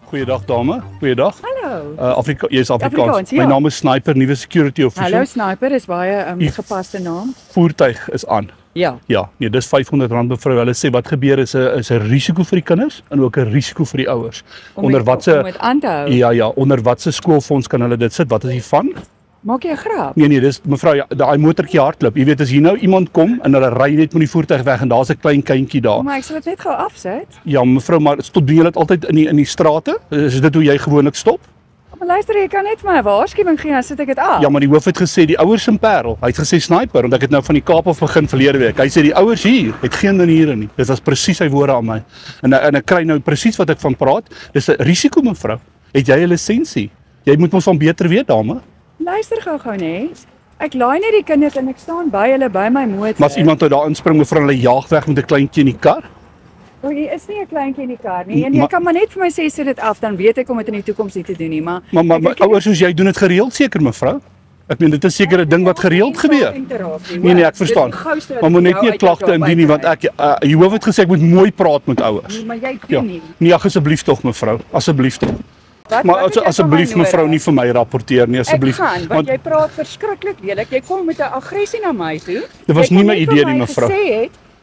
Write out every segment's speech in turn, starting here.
Goeiedag dame, goeiedag. Hallo. Jy is Afrikaans. Afrikaans, ja. My naam is Sniper, nuwe security official. Hallo Sniper, is baie gepaste naam. Voertuig is aan. Ja. Ja, nee, dis R500 mevrou. Hulle sê wat gebeur is 'n risiko vir die kinders en ook 'n risiko vir die ouers. Om dit aan te hou. Ja, onder watse skoolfonds kan hulle dit sit? Wat is die van? Maak jy 'n grap? Nee, dis mevrou, ja, daai motortjie hardloop. Jy weet as hier nou iemand kom en hulle ry net met die voertuig weg en daar's 'n klein kindjie daar. Maar ek sal dit net gou afsit. Ja, mevrou, maar doen julle dit altyd in die strate? Is dit hoe jy gewoonlik stop? Maar luister, jy kan net vir my 'n waarskuwing gee, dan sit ek dit af. Ja, maar die hoof het gesê die ouers in Parel. Hy het gesê Sniper, want ek het nou van die Kaap af begin verlede week. Hy sê die ouers hier het geen maniere nie. Dit was presies sy woorde aan my. En ek kry nou presies wat ek van praat. Dis 'n risiko mevrou. Het jy 'n lisensie? Jy moet ons van beter weet, dame. Luister gou nee. Ek laai net die kinders en ek staan by hulle by my motor. Maar as iemand uit daar inspring mevrou, hulle jaag weg met 'n kleintjie in die kar. O, jy is nie 'n kleintjie in die kar nie. En jy kan maar net vir my sê sit dit af, dan weet ek om dit in die toekoms nie te doen nie, maar ouers soos jy doen dit gereeld seker mevrou. Ek meen dit is seker 'n ding wat gereeld gebeur. Nee, ek verstaan. Maar moet net nie 'n klagte indien nie want die hoof het gesê ek moet mooi praat met ouers. Nee, maar jy doen nie. Nee, asseblief tog mevrou, asseblief tog. Maar asseblief mevrou nie vir my rapporteer nie asseblief. Ek gaan, want jy praat verskriklik lelik. Jy kom met 'n aggressie na my toe. Dit was nie my idee nie mevrou.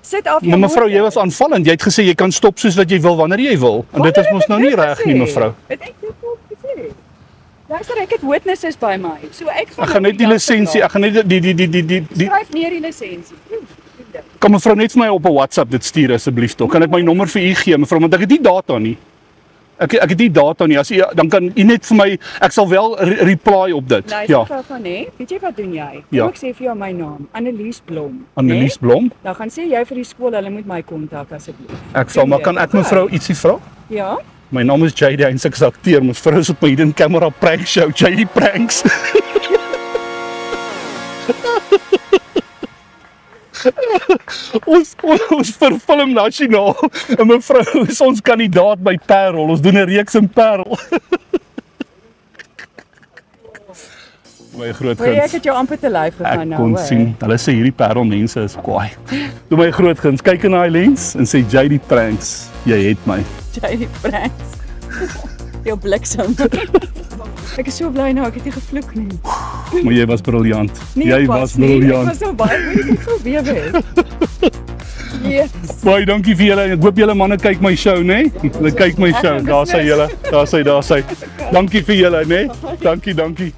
Sit af jou. Maar mevrou, jy was aanvallend. Jy het gesê jy kan stop soos wat jy wil wanneer jy wil. En dit is mos nou nie reg nie mevrou. Het ek dit ook gesê? Luister, ek het witnesses by my. So ek gaan net die lisensie, ek gaan net die skryf neer die lisensie. Kan mevrou net vir my op 'n WhatsApp dit stuur asseblief tog. Kan ek my nommer vir u gee mevrou want ek het nie data nie. Ek het nie data nie. As u dan kan u net vir my ek sal wel reply op dit. Ja. Weet jy wat doen jy? Kom ek sê vir jou my naam, Annelies Blom. Annelies Blom. Dan gaan sê jy vir die skool hulle moet my kontak asseblief. Ek sal maar kan ek mevrou ietsie vra? Ja. My naam is JD en ek is akteur. Mevrou is op my hidden camera prank show, JD Pranks. ons verfilm nasionaal en mevrou is ons kandidaat by Parel. Ons doen 'n reeks in Parel. My groot guns. Ek het jou amper te lyf gegaan nou. Ek kon sien. Hulle sê hierdie Parel mense is kwaai. Toe my groot guns kyk in daai lens en sê JD Pranks, jy het my. JD Pranks. Jou bliksem. Ek is so bly nou, ek het nie gevloek nie. Maar jy was briljant. Nee, jy was briljant. Ek was so baie gebewe. Yes. Baie dankie vir julle. Ek hoop julle manne kyk my show, né? Hulle kyk my show. Daar sê julle. Daar sê. Dankie vir julle, né? Dankie.